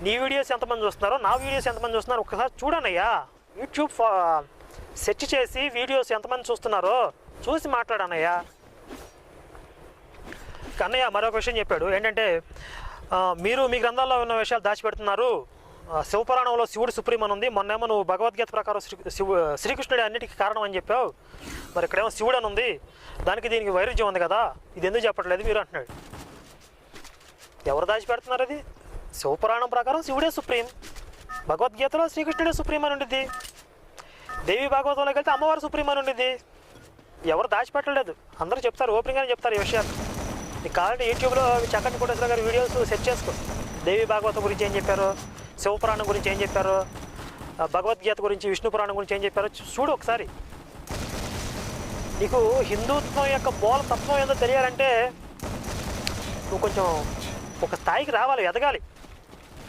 నీ వీడియోస్ ఎంతమంది చూస్తున్నారో నా వీడియోస్ ఎంతమంది చూస్తున్నారో ఒకసారి చూడనయ్యా. యూట్యూబ్ సెర్చ్ చేసి వీడియోస్ ఎంతమంది చూస్తున్నారో చూసి మాట్లాడనయ్యా. కన్నయ్య మరొక విషయం చెప్పాడు ఏంటంటే, మీరు మీ గ్రంథాల్లో ఉన్న విషయాలు దాచిపెడుతున్నారు. శివపురాణంలో శివుడు సుప్రీం అని ఉంది, మొన్నేమో నువ్వు భగవద్గీత ప్రకారం శ్రీకృష్ణుడి అన్నిటికీ కారణం అని చెప్పావు, మరి ఇక్కడేమో శివుడు అని ఉంది, దానికి దీనికి వైరుధ్యం ఉంది కదా, ఇది ఎందుకు చెప్పట్లేదు మీరు అంటున్నాడు. ఎవరు దాచిపెడుతున్నారు? అది శివపురాణం ప్రకారం శివుడే సుప్రీం, భగవద్గీతలో శ్రీకృష్ణుడే సుప్రీం అని ఉండిద్ది, దేవి భాగవతంలోకి వెళ్తే అమ్మవారు సుప్రీం అని ఉండిద్ది. ఎవరు దాచిపెట్టలేదు, అందరూ చెప్తారు, ఓపెన్గానే చెప్తారు ఈ విషయాలు. నీకు కావాలంటే యూట్యూబ్లో చక్కటి కోటేశ్వర గారి వీడియోస్ సెర్చ్ చేసుకో. దేవి భాగవతం గురించి ఏం చెప్పారు, శివపురాణం గురించి ఏం చెప్పారు, భగవద్గీత గురించి విష్ణు పురాణం గురించి ఏం చెప్పారో చూడు ఒకసారి. నీకు హిందుత్వం యొక్క మూల తత్వం ఏదో తెలియాలంటే నువ్వు కొంచెం ఒక స్థాయికి రావాలి, ఎదగాలి.